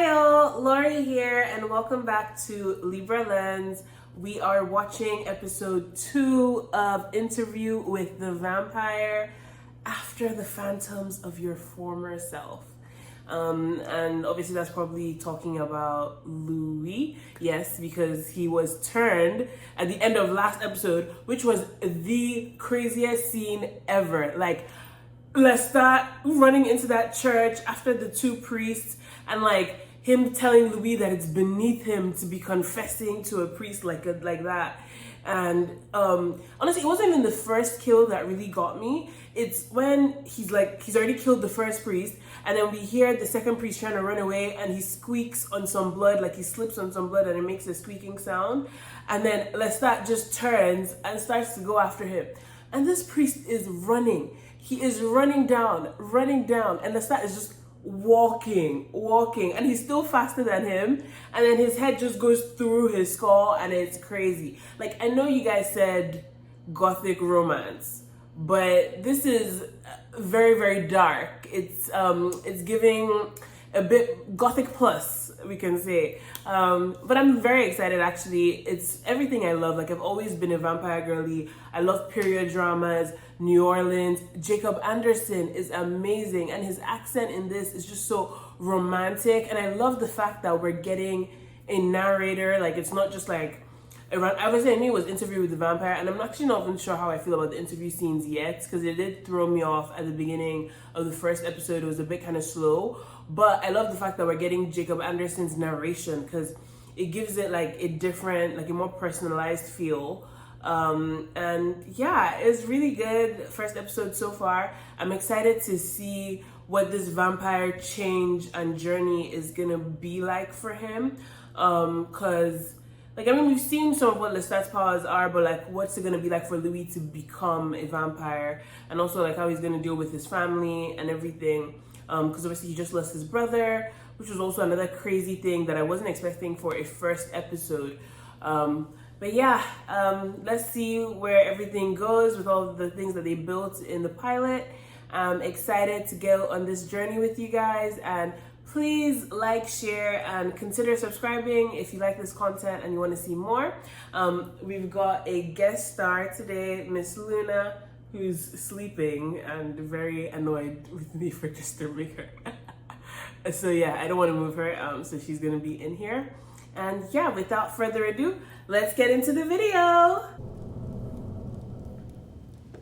Hi y'all, Lori here and welcome back to Libra Lens. We are watching episode 2 of Interview with the Vampire, After the Phantoms of Your Former Self. And obviously that's probably talking about Louis, yes, because he was turned at the end of last episode, which was the craziest scene ever. Like, Lestat running into that church after the two priests and like him telling Louis that it's beneath him to be confessing to a priest like that. And honestly, it wasn't even the first kill that really got me. It's when he's already killed the first priest, and then we hear the second priest trying to run away, and he squeaks on some blood, like he slips on some blood, and it makes a squeaking sound. And then Lestat just turns and starts to go after him, and this priest is running. He is running down, and Lestat is just walking, and he's still faster than him, and then his head just goes through his skull, and it's crazy. Like, I know you guys said gothic romance, but this is very, very dark. It's giving a bit gothic plus, we can say. But I'm very excited, actually. It's everything I love. Like, I've always been a vampire girly. I love period dramas, New Orleans. Jacob Anderson is amazing, and his accent in this is just so romantic. And I love the fact that we're getting a narrator. Like, it's not just like around. Obviously, I knew it was Interview with the Vampire, and I'm actually not even sure how I feel about the interview scenes yet, because it did throw me off at the beginning of the first episode. It was a bit kind of slow, but I love the fact that we're getting Jacob Anderson's narration, because it gives it like a different, like a more personalized feel. And yeah, it's really good first episode so far. I'm excited to see what this vampire change and journey is gonna be like for him, because like, I mean, we've seen some of what Lestat's powers are, but like, what's it gonna be like for Louis to become a vampire, and also like how he's gonna deal with his family and everything, because obviously he just lost his brother, which was also another crazy thing that I wasn't expecting for a first episode. But yeah, let's see where everything goes with all the things that they built in the pilot. I'm excited to go on this journey with you guys, and please like, share, and consider subscribing if you like this content and you want to see more. We've got a guest star today, Miss Luna, who's sleeping and very annoyed with me for disturbing her. So yeah, I don't want to move her, so she's gonna be in here. And yeah, without further ado, let's get into the video.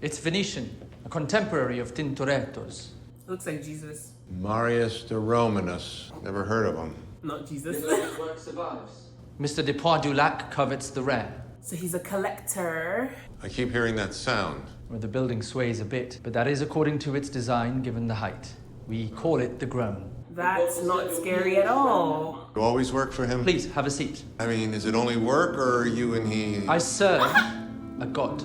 It's Venetian, a contemporary of Tintoretto's. Looks like Jesus. Marius de Romanus. Never heard of him. Not Jesus. His work survives. Mr. de Poix-du-Lac covets the rare, So he's a collector. I keep hearing that sound. where the building sways a bit, but that is according to its design given the height. We call it the groan. That's not scary at all. You always work for him? Please, have a seat. I mean, is it only work, or are you and he... I serve a god.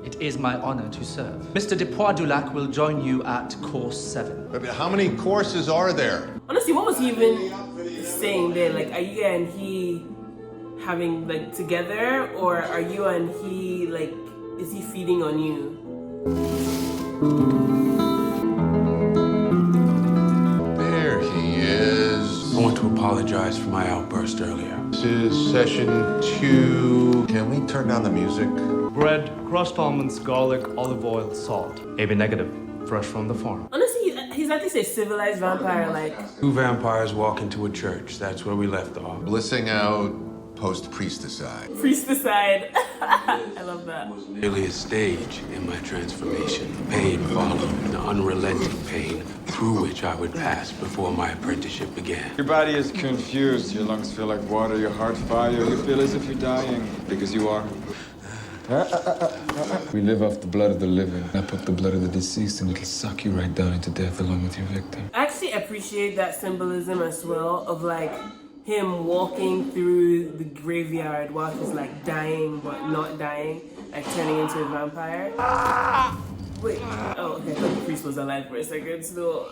It is my honor to serve. Mr. de Poix-du-Lac will join you at course 7. But how many courses are there? Honestly, what was he even saying there? Like, are you and he having like together, or are you and he like, is he feeding on you? There he is. I want to apologize for my outburst earlier. This is session 2. Can we turn down the music? Bread, crushed almonds, garlic, olive oil, salt. AB negative, fresh from the farm. Honestly, he's at least a civilized vampire. Like, Two vampires walk into a church. That's where we left off. Blissing out, post-priesticide. priesticide. I love that. Nearly a stage in my transformation. Pain followed, the unrelenting pain through which I would pass before my apprenticeship began. Your body is confused. Your lungs feel like water, your heart fire. You feel as if you're dying, because you are. We live off the blood of the living. I put the blood of the deceased and it'll suck you right down into death along with your victim. I actually appreciate that symbolism as well, of like him walking through the graveyard while he's like dying but not dying, like turning into a vampire. Wait, oh okay, I thought the priest was alive for a second still.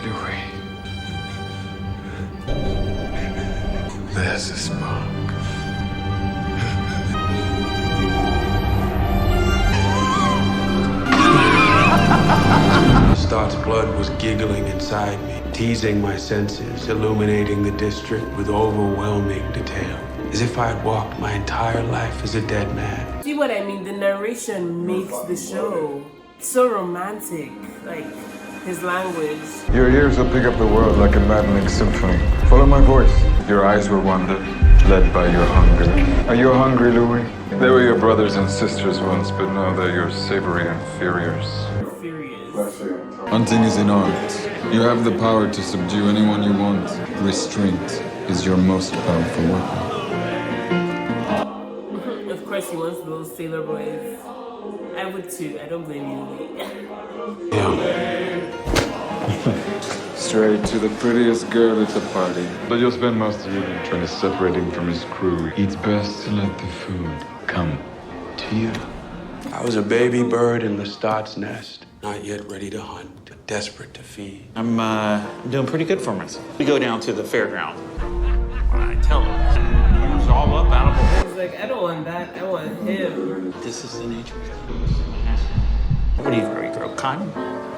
Louis. There's a spark. Star's blood was giggling inside me. teasing my senses, illuminating the district with overwhelming detail, as if I had walked my entire life as a dead man. See what I mean? The narration makes the show so romantic, like his language. Your ears will pick up the world like a maddening symphony. Follow my voice. Your eyes will wander, led by your hunger. Are you hungry, Louis? They were your brothers and sisters once, but now they're your savory inferiors. Hunting is an art. You have the power to subdue anyone you want. Restraint is your most powerful weapon. Of course he wants those sailor boys. I would too. I don't blame you. Straight to the prettiest girl at the party. But you'll spend most of your evening trying to separate him from his crew. It's best to let the food come to you. I was a baby bird in Lestat's nest, not yet ready to hunt, but desperate to feed. I'm doing pretty good for myself. We go down to the fairground. I tell him, he's all up out of the He's like, I don't want that. I want him. This is the nature of it. What do you grow? You grow cotton?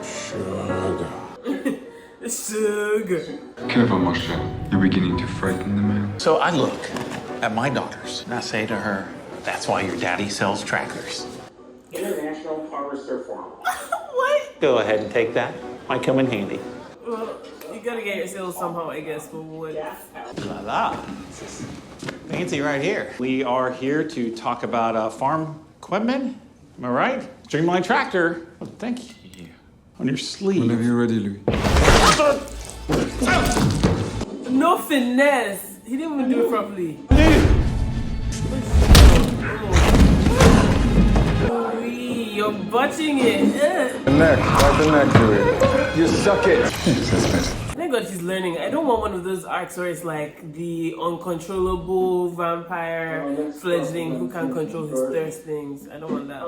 Sugar. Sugar. Careful, Moshe. You're beginning to frighten the man. So I look at my daughters and I say to her, that's why your daddy sells trackers. International Harvester Farm. What? Go ahead and take that. Might come in handy. Well, you gotta get your sales somehow, I guess, but what? La la. Fancy right here. We are here to talk about farm equipment. Am I right? Streamline tractor. Oh, thank you. On your sleeve. Whenever you're ready, Louis. No finesse. He didn't even do it properly. Louis, you're botching it. The neck. Right the neck, Louis. You suck it. Thank God she's learning. I don't want one of those arcs where it's like the uncontrollable vampire fledgling who can't control his thirst things. I don't want that.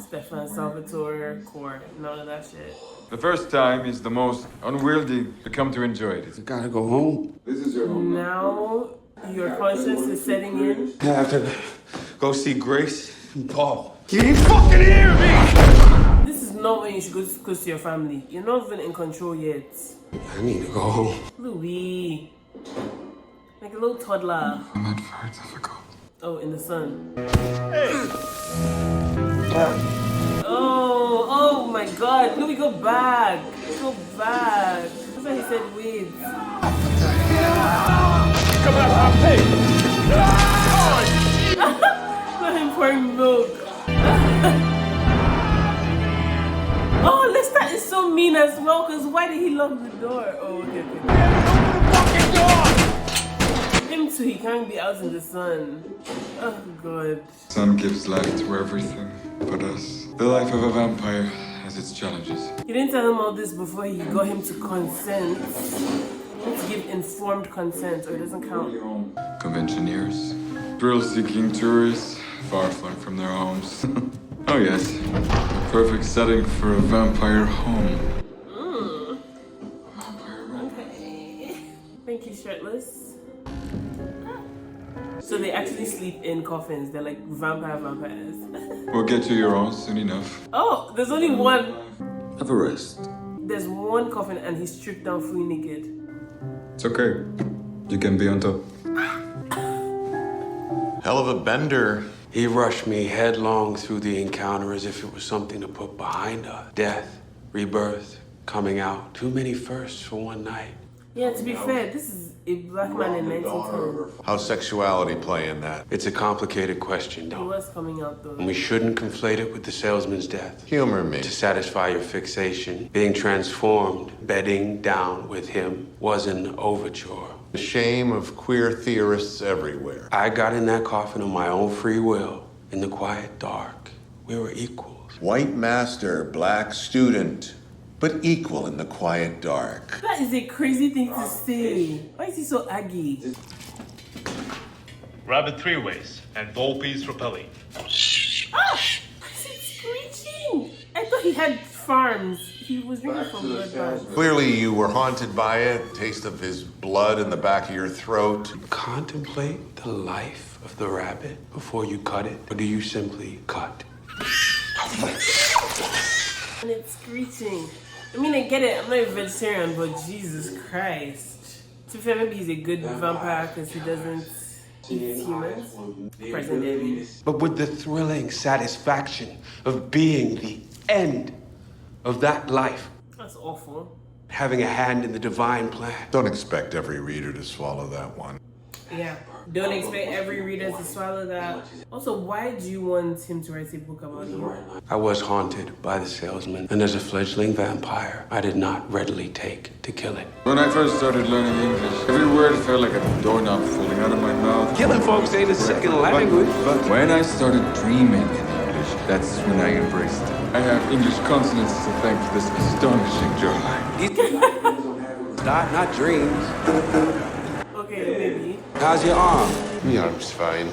Stefan Salvatore core. None of that shit. The first time is the most unwieldy. You come to enjoy it. I gotta go home. This is your home. Now your conscience is setting in. I have to go see Grace and Paul. You ain't fucking hear me! This is not when you should go close to your family. You're not even in control yet. I need to go home. Louis. Like a little toddler. I'm not very difficult. Oh, in the sun. Oh my God. Louis, go back. Go back. That's why he said wait. Come out, I'll pay. Let him pouring milk. Oh, Lestat is so mean as well, because why did he lock the door? Oh, okay. Him too, he can't be out in the sun. Oh, God. Sun gives life to everything but us. The life of a vampire has its challenges. You didn't tell him all this before you got him to consent. You need to give informed consent, or it doesn't count. Conventioneers, thrill-seeking tourists, far flung from their homes. Oh yes, a perfect setting for a vampire home. Okay. Thank you, shirtless. So they actually sleep in coffins. They're like vampires. We'll get to your own soon enough. Oh, there's only one. Have a rest. There's one coffin and he's stripped down fully naked. It's okay. You can be on top. Hell of a bender. He rushed me headlong through the encounter as if it was something to put behind us. Death, rebirth, coming out. Too many firsts for one night. Yeah, to be fair, this is a black man in 1910. How's sexuality play in that? It's a complicated question, It though. was coming out though. And we shouldn't conflate it with the salesman's death. Humor me. To satisfy your fixation, being transformed, bedding down with him was an overture. The shame of queer theorists everywhere. I got in that coffin on my own free will, in the quiet dark. We were equals. White master, black student, but equal in the quiet dark. That is a crazy thing to say. Why is he so aggy? Rabbit 3 ways and Volpe's propelling. Ah! Why is it screeching? I thought he had farms. He was drinking from blood baths. Clearly you were haunted by it. Taste of his blood in the back of your throat. Contemplate the life of the rabbit before you cut it, or do you simply cut? And it's screeching. I mean, I get it. I'm not a vegetarian, but Jesus Christ. To be fair, maybe he's a good vampire because he doesn't eat humans. Present day. But with the thrilling satisfaction of being the end of that life. That's awful. Having a hand in the divine plan. Don't expect every reader to swallow that one. Yeah. Don't expect every reader to swallow that. Also, why do you want him to write a book about you? I was haunted by the salesman, and as a fledgling vampire, I did not readily take to killing. When I first started learning English, every word felt like a doorknob falling out of my mouth. Killing folks ain't a second language. But when I started dreaming in English, that's when I embraced it. I have English consonants to thank for this astonishing joy. Not dreams. Okay, maybe. How's your arm? My arm's fine.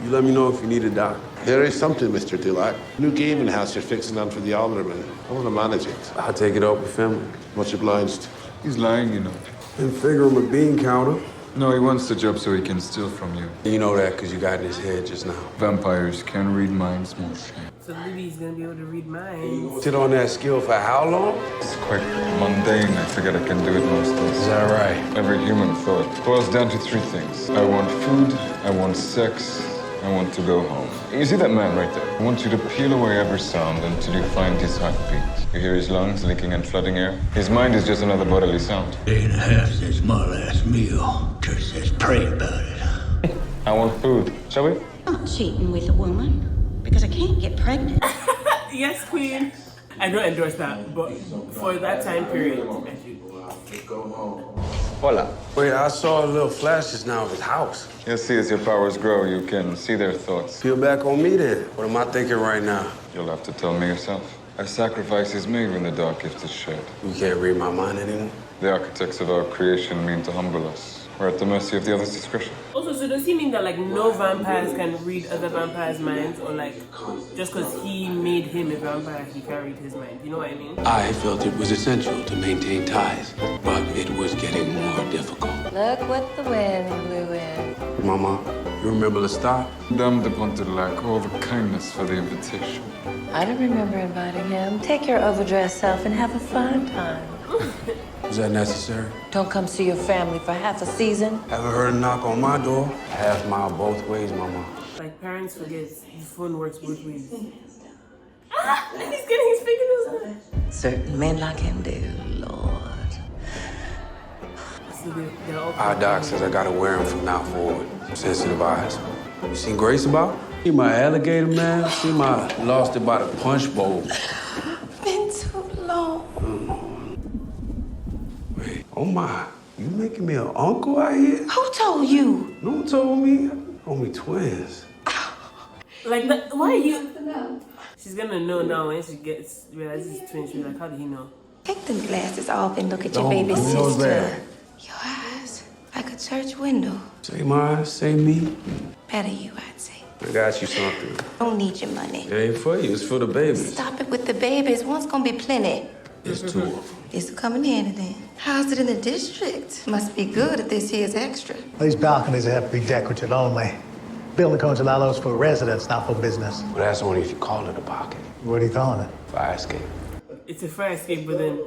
You let me know if you need a doctor. There is something, Mr. Dulac. New gaming house you're fixing on for the alderman. I want to manage it. I'll take it up with family. Much obliged. He's lying, you know. And figure him a bean counter. No, he wants the job so he can steal from you. You know that because you got in his head just now. Vampires can read minds, mon cher. So Libby's gonna be able to read minds. Sit on that skill for how long? It's quite mundane. I figured I can do it most days. Is that right? Every human thought boils down to three things. I want food, I want sex, I want to go home. You see that man right there? I want you to peel away every sound until you find his heartbeat. You hear his lungs leaking and flooding air? His mind is just another bodily sound. Day and a half since my last meal. Church says pray about it. I want food. Shall we? I'm not cheating with a woman because I can't get pregnant. Yes, Queen. I don't endorse that, but for that time period, I do. Hola. Wait, I saw a little flash just now of his house. You'll see as your powers grow, you can see their thoughts. Peel back on me then. What am I thinking right now? You'll have to tell me yourself. A sacrifice is made when the dark gift is shed. You can't read my mind anymore. The architects of our creation mean to humble us. We're at the mercy of the other's discretion. Also, so does he mean that like no vampires can read other vampires' minds, or like just because he made him a vampire, he can't read his mind? You know what I mean? I felt it was essential to maintain ties, but it was getting more difficult. Look what the wind blew in. Mama, you remember Lestat? Dame de Pontelac, all the kindness for the invitation. I don't remember inviting him. Take your overdressed self and have a fun time. Was that necessary? Don't come see your family for half a season. Haven't heard a knock on my door. Half mile both ways, Mama. Like parents forget the phone works both ways. Ah, and he's getting his fingernails done. Certain men like him do, Lord. So they're all Our doc says I gotta wear them from now forward. Sensitive eyes. You seen Grace about? See my alligator, man? See my lost it by the punch bowl. Been too long. Wait, oh my. You making me an uncle out here? Who told you? No one told me. Only twins. like, why are you? She's gonna know now when she realizes it's twins. She's like, how did he know? Take them glasses off and look at your Don't baby give me those sister. back. Your eyes, like a church window. Say mine, say me. Better you, I'd say. I got you something. Don't need your money. It ain't for you, it's for the babies. Stop it with the babies. One's gonna be plenty. There's two of them. This will come in handy then. How's it in the district? Must be good if this here's extra. These balconies have to be decorative only. Building codes allow those for residents, not for business. Well, that's only if you call it a pocket. What are you calling it? Fire escape. It's a fire escape, but then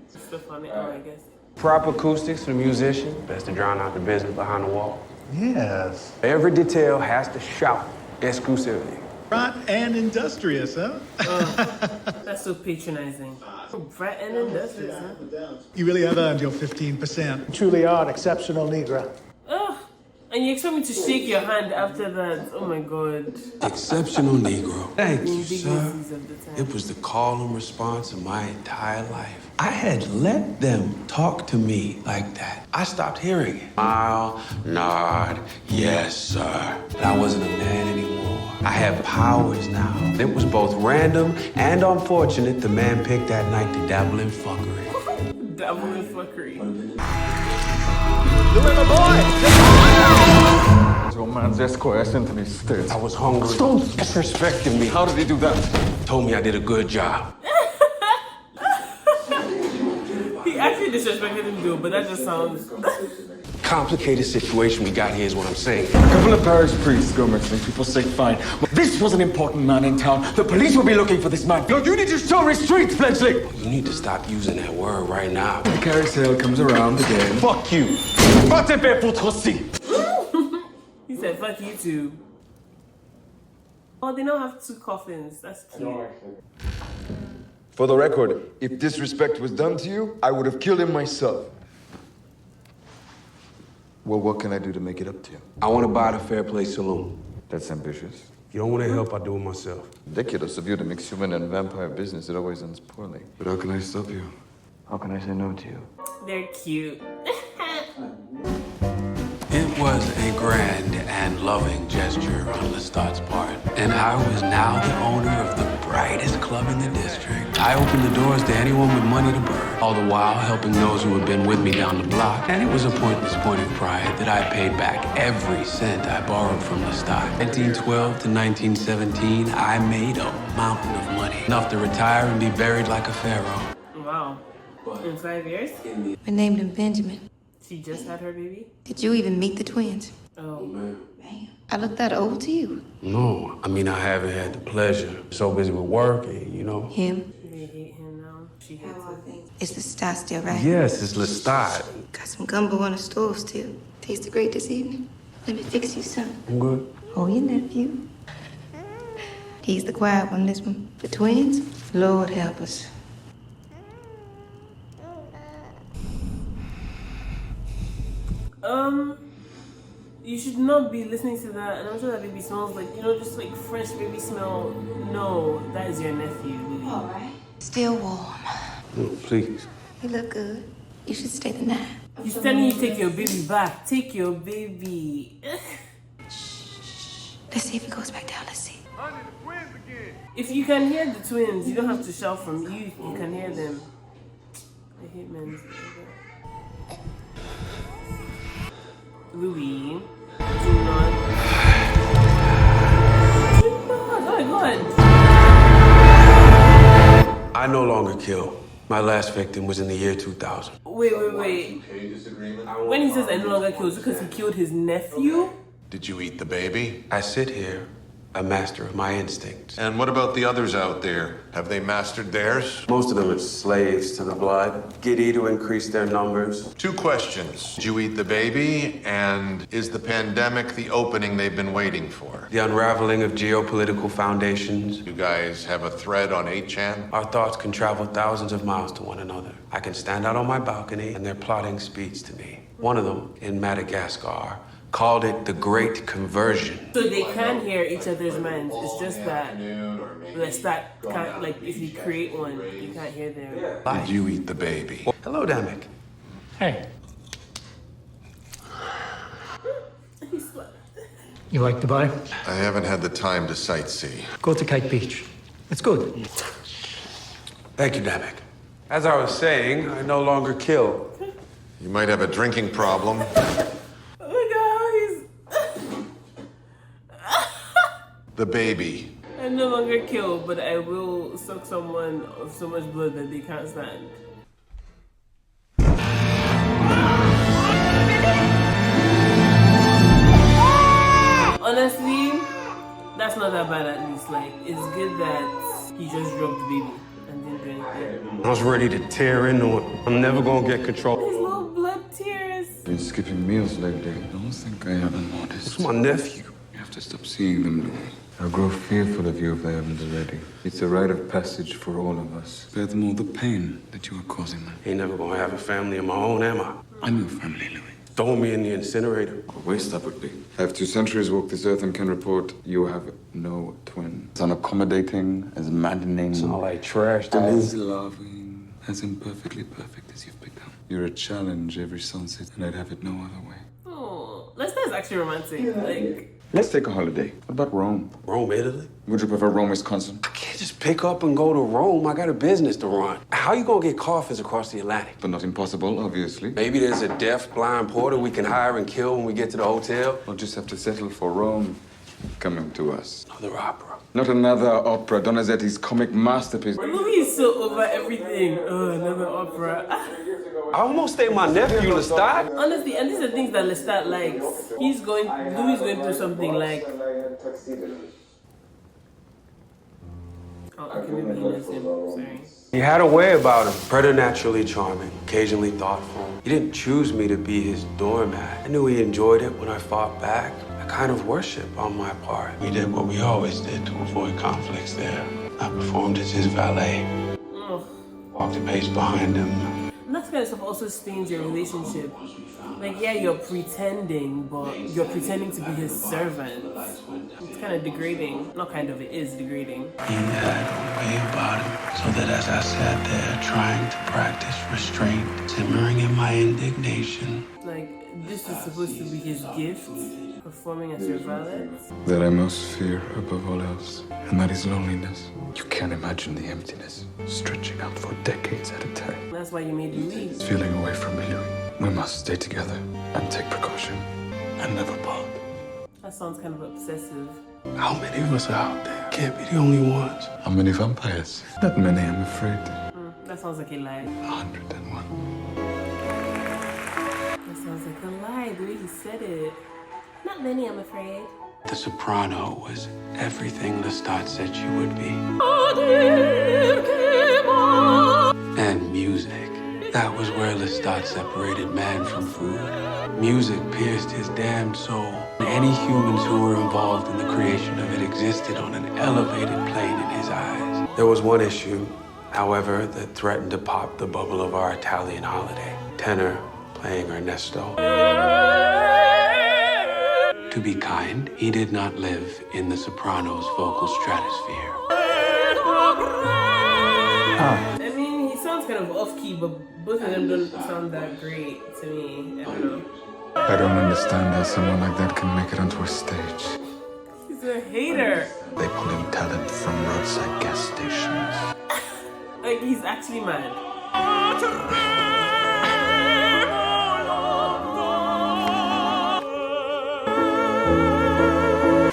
stuff on it, I guess. Proper acoustics for the musician. Best to drown out the business behind the wall. Yes. Every detail has to shout exclusivity. Bright and industrious, huh? That's so patronizing. Bright and industrious, huh? You really have earned your 15%. You truly are an exceptional Negro. Ugh. And you expect me to shake your hand after that? Oh my God. Exceptional Negro. Thank you, sir. Indignities of the time. It was the call and response of my entire life. I had let them talk to me like that. I stopped hearing it. Smile, nod, yes, sir. But I wasn't a man anymore. I had powers now. It was both random and unfortunate the man picked that night to dabble in fuckery. Dabble in fuckery. Your man's escort into these states. I was hungry. Stop disrespecting me. How did he do that? Told me I did a good job. He actually disrespected him, though, but that just sounds. complicated situation we got here is what I'm saying. A couple of parish priests go missing, people say fine. But this was an important man in town. The police will be looking for this man. No, you need to show restraint, Fledgling! You need to stop using that word right now. The carry sale comes around again. Fuck you. He said, fuck you too. Oh, they don't have 2 coffins. That's cute. For the record, if disrespect was done to you, I would have killed him myself. Well, what can I do to make it up to you? I want to buy the Fair Play Saloon. That's ambitious. You don't want to help, I do it myself. Ridiculous of you to mix human and vampire business. It always ends poorly. But how can I stop you? How can I say no to you? They're cute. It was a grand and loving gesture on Lestat's part, and I was now the owner of the brightest club in the district. I opened the doors to anyone with money to burn, all the while helping those who had been with me down the block. And it was a pointless point of pride that I paid back every cent I borrowed from Lestat. 1912 to 1917, I made a mountain of money, enough to retire and be buried like a pharaoh. Wow. In 5 years? We named him Benjamin. She just had her baby? Did you even meet the twins? Oh, man. I look that old to you. No, I mean, I haven't had the pleasure. So busy with work and, you know. Him? They hate him now. She hates him. It's the Lestat still, right? Yes, it's Lestat. Got some gumbo on the stove still. Tasted great this evening. Let me fix you some. I'm good. Oh, your nephew. He's the quiet one, this one. The twins? Lord help us. You should not be listening to that, and I'm sure that baby smells like, you know, just like fresh baby smell. No, that is your nephew, Louis. All right. Still warm. No, please. You look good. You should stay the night. He's telling you take your baby back. Take your baby. Let's see if he goes back down. Let's see. If you can hear the twins, you don't have to shout from you. You can hear them. I hate men. Louis, do not. Oh my God. I no longer kill. My last victim was in the year 2000. Wait. When he says I no longer kill, is it because he killed his nephew? Did you eat the baby? I sit here, a master of my instincts. And what about the others out there? Have they mastered theirs? Most of them are slaves to the blood. Giddy to increase their numbers. 2 questions. Did you eat the baby? And is the pandemic the opening they've been waiting for? The unraveling of geopolitical foundations. You guys have a thread on 8chan? Our thoughts can travel thousands of miles to one another. I can stand out on my balcony and their plotting speaks to me. One of them, in Madagascar, called it the Great Conversion. So they can hear each other's minds. It's just that Lestat can't, like, if you create one, you can't hear them. Did you eat the baby? Hello, Damek. Hey, He slept. you like Dubai? I haven't had the time to sightsee. Go to Kite Beach. It's good. Thank you, Damek. As I was saying, I no longer kill. You might have a drinking problem. Look at how he's... The baby. I no longer kill, but I will suck someone of so much blood that they can't stand. Honestly, that's not that bad at least. Like, it's good that he just dropped the baby and didn't do anything. I was ready to tear into it. I'm never gonna get control. His little blood tears. Been skipping meals lately. Don't think I haven't noticed. It's my nephew. You have to stop seeing them, Louis. I grow fearful of you if they haven't already. It's a rite of passage for all of us. Spare them all the pain that you are causing them. Ain't never gonna have a family of my own, am I? I'm your family, Louis. Throw me in the incinerator. What a waste that would be. I have 2 centuries walked this earth and can report you have no twin. As unaccommodating, as maddening. It's not like trash to as me. loving, as imperfectly perfect as you've become. You're a challenge every sunset, and I'd have it no other way. Oh, Lestat is actually romantic. Like, let's take a holiday. What about Rome? Rome, Italy? Would you prefer Rome, Wisconsin? I can't just pick up and go to Rome. I got a business to run. How you gonna get coffins across the Atlantic? But not impossible, obviously. Maybe there's a deaf, blind porter we can hire and kill when we get to the hotel. We'll just have to settle for Rome coming to us. Another opera. Not another opera. Donizetti's comic masterpiece. Louis is so over everything. Oh, another opera. I almost say my nephew, Lestat. Honestly, and these are things that Lestat likes. Louis going through something like. Oh, okay, maybe he knows him. Sorry. He had a way about him. Preternaturally charming, occasionally thoughtful. He didn't choose me to be his doormat. I knew he enjoyed it when I fought back. A kind of worship on my part. We did what we always did to avoid conflicts there. I performed as his valet. Walked a pace behind him. And that kind of stuff also stains your relationship. Like, yeah, you're pretending, but you're pretending to be his servant. It's kind of degrading. Not kind of, it is degrading. He had a way about him, so that as I sat there trying to practice restraint, simmering in my indignation. Like, this is supposed to be his gift, performing as your valet. That I most fear above all else, and that is loneliness. You can't imagine the emptiness, stretching out for decades at a time. That's why you made Louis. Feeling away from me, Louis. We must stay together and take precaution and never part. That sounds kind of obsessive. How many of us are out there? Can't be the only ones. How many vampires? Not many, I'm afraid. That sounds like a lie. 101. That sounds like a lie, the way he said it. Not many, I'm afraid. The soprano was everything Lestat said she would be. And music. That was where Lestat separated man from food. Music pierced his damned soul. Any humans who were involved in the creation of it existed on an elevated plane in his eyes. There was one issue, however, that threatened to pop the bubble of our Italian holiday. Tenor playing Ernesto. To be kind, he did not live in the soprano's vocal stratosphere. I mean, he sounds kind of off-key, but both of them don't sound that great to me. I don't know. I don't understand how someone like that can make it onto a stage. He's a hater. They pull in talent from roadside gas stations. Like, he's actually mad.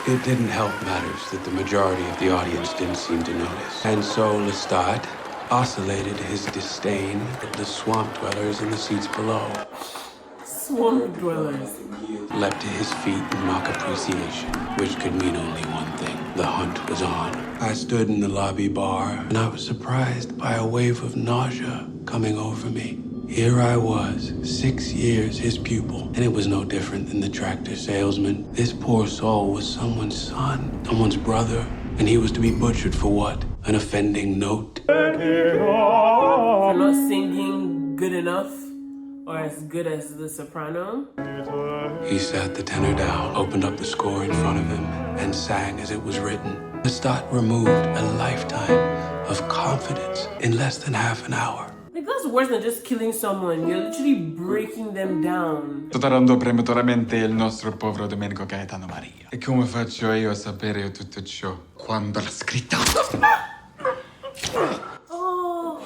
It didn't help matters that the majority of the audience didn't seem to notice. And so Lestat oscillated his disdain at the swamp dwellers in the seats below. Swamp dwellers. Leapt to his feet in mock appreciation, which could mean only one thing. The hunt was on. I stood in the lobby bar, and I was surprised by a wave of nausea coming over me. Here I was, 6 years his pupil, and it was no different than the tractor salesman. This poor soul was someone's son, someone's brother, and he was to be butchered for what? An offending note? For not singing good enough, or as good as the soprano. He sat the tenor down, opened up the score in front of him, and sang as it was written. Lestat removed a lifetime of confidence in less than half an hour. Like, that's worse than just killing someone. You're literally breaking them down. Tutelando prematuramente il nostro povero Domenico Gaetano Maria. E come faccio io a sapere tutto ciò quando l'ha scritta? Oh.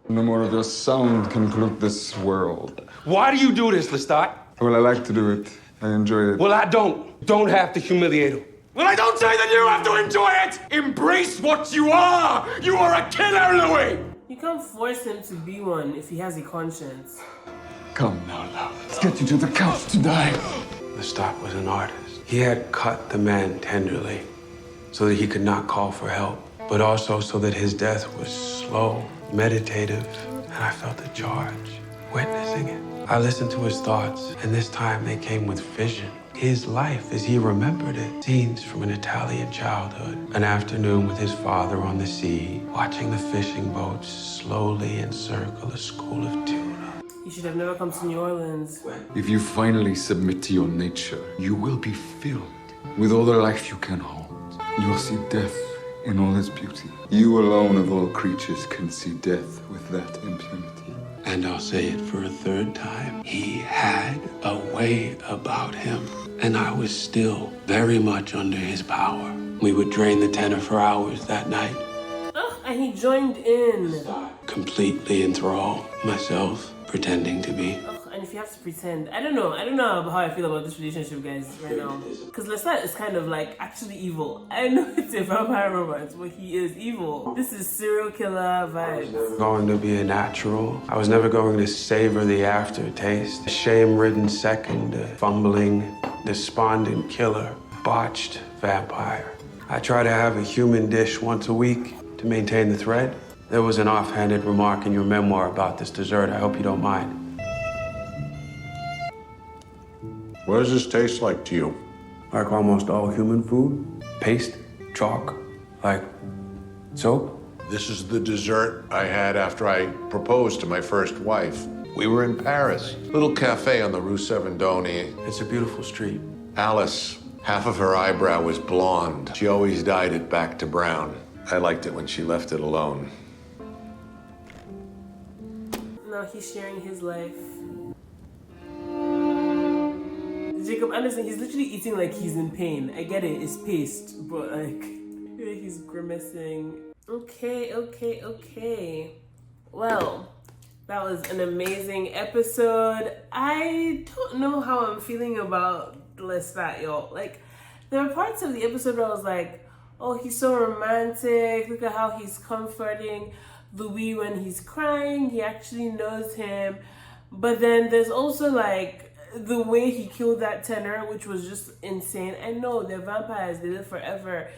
No more of your sound can pollute this world. Why do you do this, Lestat? Well, I like to do it. I enjoy it. Well, I don't. Don't have to humiliate him. Well, I don't say that you have to enjoy it! Embrace what you are! You are a killer, Louis! You can't force him to be one if he has a conscience. Come now, love. Let's get you to the couch to die. Lestat was an artist. He had cut the man tenderly so that he could not call for help, but also so that his death was slow, meditative, and I felt the charge, witnessing it. I listened to his thoughts, and this time they came with vision. His life as he remembered it. Scenes from an Italian childhood. An afternoon with his father on the sea, watching the fishing boats slowly encircle a school of tuna. You should have never come to New Orleans. If you finally submit to your nature, you will be filled with all the life you can hold. You will see death in all its beauty. You alone of all creatures can see death with that impunity. And I'll say it for a third time. He had a way about him, and I was still very much under his power. We would drain the tenor for hours that night. Oh, and he joined in. Completely enthralled, myself pretending to be. Oh, and if you have to pretend, I don't know how I feel about this relationship, guys, right now. Because Lestat is kind of like actually evil. I know it's a vampire romance, but he is evil. This is serial killer vibes. Going to be a natural. I was never going to savor the aftertaste. A shame-ridden second, a fumbling, despondent killer, botched vampire. I try to have a human dish once a week to maintain the thread. There was an offhanded remark in your memoir about this dessert. I hope you don't mind. What does this taste like to you? Like almost all human food. Paste, chalk, like soap. This is the dessert I had after I proposed to my first wife. We were in Paris, little cafe on the Rue Servandoni. It's a beautiful street. Alice, half of her eyebrow was blonde. She always dyed it back to brown. I liked it when she left it alone. Now he's sharing his life. Jacob Anderson, he's literally eating like he's in pain. I get it, it's paste, but like he's grimacing. Okay. Well, that was an amazing episode. I don't know how I'm feeling about Lestat, y'all. Like, there were parts of the episode where I was like, oh, he's so romantic. Look at how he's comforting Louis when he's crying. He actually knows him. But then there's also like the way he killed that tenor, which was just insane. I know they're vampires, they live forever.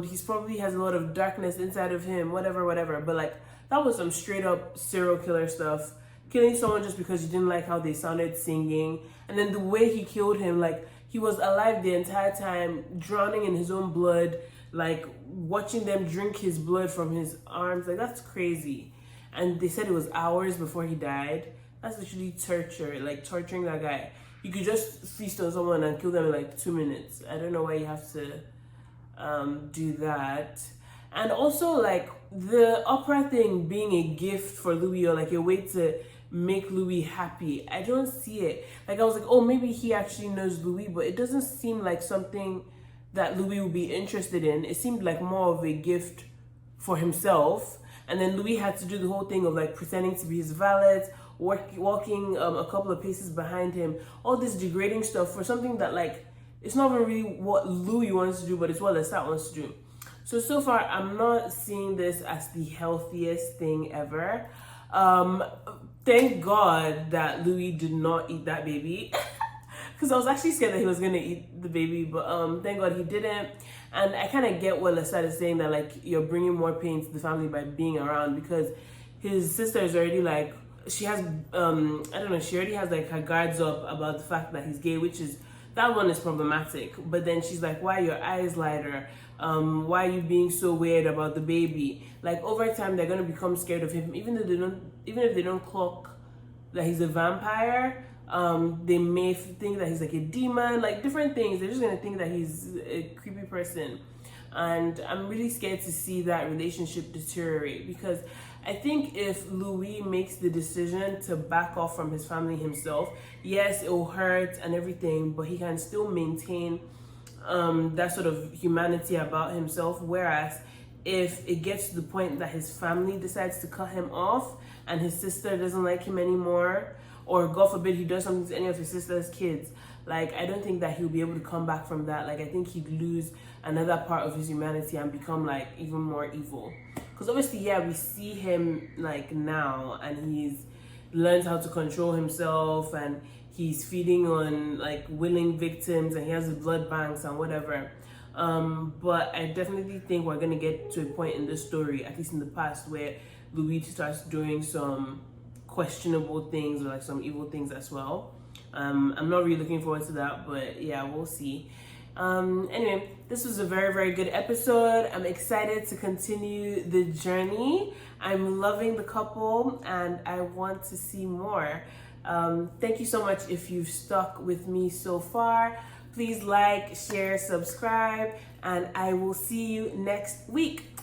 He's probably has a lot of darkness inside of him, whatever. But like, that was some straight up serial killer stuff. Killing someone just because you didn't like how they sounded singing. And then the way he killed him, like, he was alive the entire time, drowning in his own blood, like watching them drink his blood from his arms. Like, that's crazy. And they said it was hours before he died. That's literally torture, like torturing that guy. You could just feast on someone and kill them in like 2 minutes. I don't know why you have to do that. And also, like, the opera thing being a gift for Louis, or like a way to make Louis happy. I don't see it. Like, I was like, oh, maybe he actually knows Louis, but it doesn't seem like something that Louis would be interested in. It seemed like more of a gift for himself. And then Louis had to do the whole thing of like pretending to be his valet, walking a couple of paces behind him, all this degrading stuff for something that, like, it's not even really what Louis wants to do, but it's what Lestat wants to do. So far, I'm not seeing this as the healthiest thing ever. Thank God that Louis did not eat that baby. Because I was actually scared that he was going to eat the baby, but thank God he didn't. And I kind of get what Lestat is saying, that like you're bringing more pain to the family by being around, because his sister is already like, she has, I don't know, she already has like her guards up about the fact that he's gay, which is, that one is problematic. But then she's like, why are your eyes lighter? Why are you being so weird about the baby? Like, over time, they're going to become scared of him, even if they don't clock that he's a vampire. They may think that he's like a demon, like different things. They're just gonna think that he's a creepy person. And I'm really scared to see that relationship deteriorate, because I think if Louis makes the decision to back off from his family himself, yes, it will hurt and everything, but he can still maintain that sort of humanity about himself. Whereas if it gets to the point that his family decides to cut him off and his sister doesn't like him anymore, or God forbid he does something to any of his sister's kids, like, I don't think that he'll be able to come back from that. Like, I think he'd lose another part of his humanity and become like even more evil. Because obviously, yeah, we see him like now, and he's learned how to control himself, and he's feeding on like willing victims, and he has blood banks and whatever. But I definitely think we're gonna get to a point in this story, at least in the past, where Louis starts doing some questionable things, or like some evil things as well. I'm not really looking forward to that, but yeah, we'll see. Anyway, this was a very, very good episode. I'm excited to continue the journey. I'm loving the couple, and I want to see more. Thank you so much if you've stuck with me so far. Please like, share, subscribe, and I will see you next week.